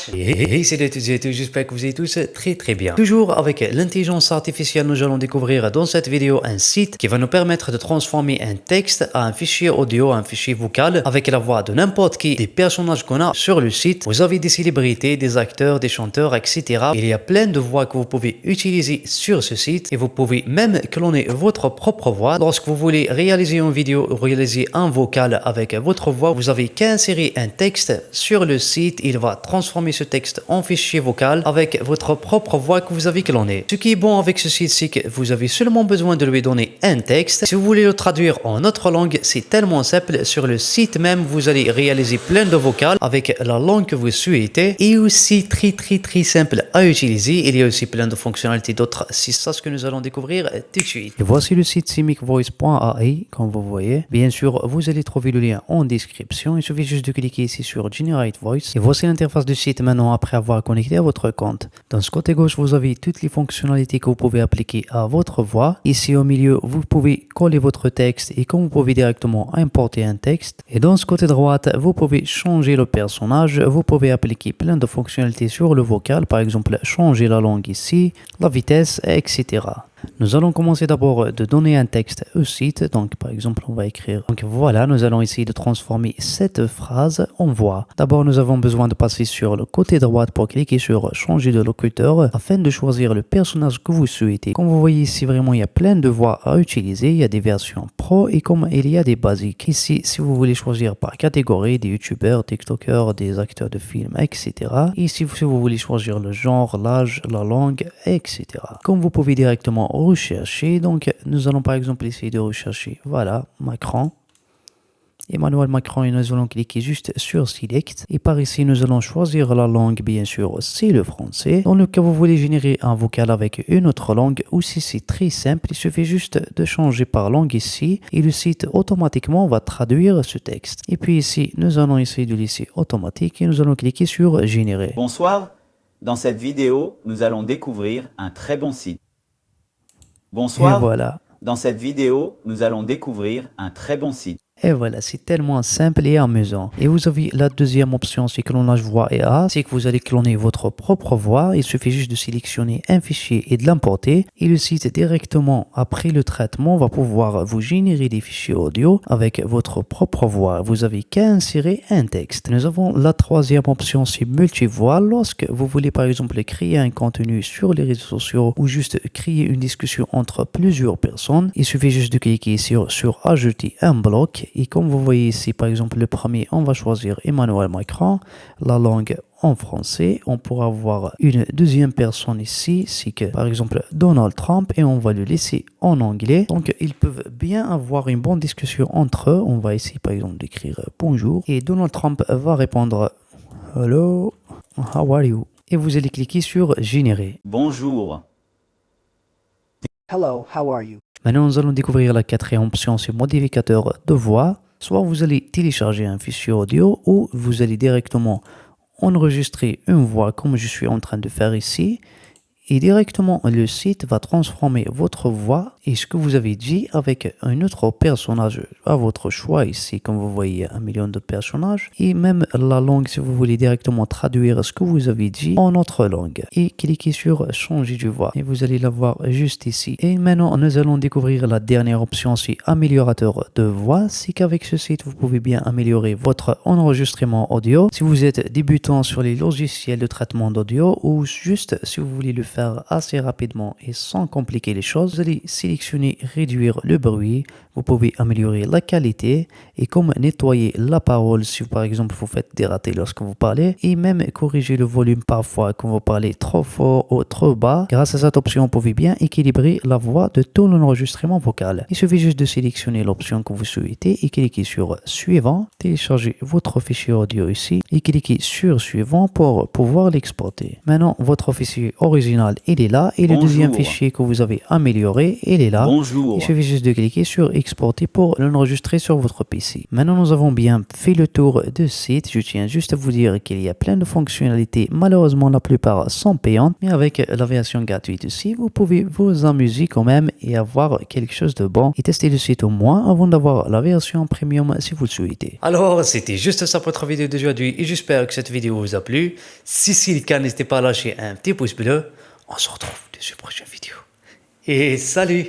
action. Et salut à toutes et à tous, j'espère que vous allez tous très bien. Toujours avec l'intelligence artificielle, nous allons découvrir dans cette vidéo un site qui va nous permettre de transformer un texte à un fichier audio, un fichier vocal avec la voix de n'importe qui des personnages qu'on a sur le site. Vous avez des célébrités, des acteurs, des chanteurs, etc. Il y a plein de voix que vous pouvez utiliser sur ce site et vous pouvez même cloner votre propre voix. Lorsque vous voulez réaliser une vidéo ou réaliser un vocal avec votre voix, vous avez qu'à insérer un texte sur le site. Il va transformer ce texte en fichier vocal avec votre propre voix que vous avez cloné. Ce qui est bon avec ce site, c'est que vous avez seulement besoin de lui donner un texte. Si vous voulez le traduire en autre langue, c'est tellement simple. Sur le site même, vous allez réaliser plein de vocals avec la langue que vous souhaitez et aussi très simple à utiliser. Il y a aussi plein de fonctionnalités d'autres. C'est ça ce que nous allons découvrir tout de suite. Et voici le site cmicvoice.ai, comme vous voyez. Bien sûr, vous allez trouver le lien en description. Il suffit juste de cliquer ici sur Generate Voice. Et voici l'interface du site maintenant après avoir connecté à votre compte. Dans ce côté gauche, vous avez toutes les fonctionnalités que vous pouvez appliquer à votre voix. Ici au milieu, vous pouvez coller votre texte et comme vous pouvez directement importer un texte. Et dans ce côté droite, vous pouvez changer le personnage. Vous pouvez appliquer plein de fonctionnalités sur le vocal. Par exemple, changer la langue ici, la vitesse, etc. Nous allons commencer d'abord de donner un texte au site. Donc, par exemple, on va écrire. Donc, voilà, nous allons essayer de transformer cette phrase en voix. D'abord, nous avons besoin de passer sur le côté droit pour cliquer sur changer de locuteur afin de choisir le personnage que vous souhaitez. Comme vous voyez ici, vraiment, il y a plein de voix à utiliser. Il y a des versions pro et comme il y a des basiques. Ici, si vous voulez choisir par catégorie, des youtubeurs, tiktokers, des acteurs de films, etc. Ici, si vous voulez choisir le genre, l'âge, la langue, etc. Comme vous pouvez directement rechercher, donc nous allons par exemple essayer de rechercher, voilà, Macron, Emmanuel Macron, et nous allons cliquer juste sur Select et par ici nous allons choisir la langue, bien sûr c'est le français. Dans le cas où vous voulez générer un vocal avec une autre langue, aussi c'est très simple, il suffit juste de changer par langue ici et le site automatiquement va traduire ce texte. Et puis ici nous allons essayer de laisser automatique et nous allons cliquer sur générer. Bonsoir, dans cette vidéo, nous allons découvrir un très bon site. Bonsoir, et voilà. Dans cette vidéo, nous allons découvrir un très bon site. Et voilà, c'est tellement simple et amusant. Et vous avez la deuxième option, c'est clonage voix IA. C'est que vous allez cloner votre propre voix. Il suffit juste de sélectionner un fichier et de l'importer. Et le site directement après le traitement va pouvoir vous générer des fichiers audio avec votre propre voix. Vous avez qu'à insérer un texte. Nous avons la troisième option, c'est multivoix. Lorsque vous voulez par exemple créer un contenu sur les réseaux sociaux ou juste créer une discussion entre plusieurs personnes, il suffit juste de cliquer sur ajouter un bloc. Et comme vous voyez ici, par exemple, le premier, on va choisir Emmanuel Macron, la langue en français. On pourra avoir une deuxième personne ici, c'est que par exemple Donald Trump, et on va le laisser en anglais. Donc ils peuvent bien avoir une bonne discussion entre eux. On va essayer par exemple d'écrire bonjour et Donald Trump va répondre hello, how are you? Et vous allez cliquer sur générer. Bonjour. Hello, how are you? Maintenant, nous allons découvrir la quatrième option, c'est modificateur de voix. Soit vous allez télécharger un fichier audio ou vous allez directement enregistrer une voix comme je suis en train de faire ici. Et directement, le site va transformer votre voix et ce que vous avez dit avec un autre personnage à votre choix ici. Comme vous voyez, 1 million de personnages. Et même la langue, si vous voulez directement traduire ce que vous avez dit en autre langue. Et cliquez sur changer de voix. Et vous allez la voir juste ici. Et maintenant, nous allons découvrir la dernière option, c'est améliorateur de voix. C'est qu'avec ce site, vous pouvez bien améliorer votre enregistrement audio. Si vous êtes débutant sur les logiciels de traitement d'audio ou juste si vous voulez le faire assez rapidement et sans compliquer les choses, vous allez sélectionner réduire le bruit. Vous pouvez améliorer la qualité et comme nettoyer la parole si par exemple vous faites des ratés lorsque vous parlez et même corriger le volume parfois quand vous parlez trop fort ou trop bas. Grâce à cette option, vous pouvez bien équilibrer la voix de tout l'enregistrement vocal. Il suffit juste de sélectionner l'option que vous souhaitez et cliquer sur suivant, télécharger votre fichier audio ici et cliquer sur suivant pour pouvoir l'exporter. Maintenant, votre fichier original il est là et le deuxième fichier que vous avez amélioré il est là. Bonjour. Il suffit juste de cliquer sur exporter pour l'enregistrer sur votre PC. Maintenant, nous avons bien fait le tour du site. Je tiens juste à vous dire qu'il y a plein de fonctionnalités. Malheureusement, la plupart sont payantes, mais avec la version gratuite aussi, vous pouvez vous amuser quand même et avoir quelque chose de bon et tester le site au moins avant d'avoir la version premium si vous le souhaitez. Alors, c'était juste ça pour notre vidéo d'aujourd'hui et j'espère que cette vidéo vous a plu. Si c'est le cas, n'hésitez pas à lâcher un petit pouce bleu. On se retrouve dans une prochaine vidéo. Et salut!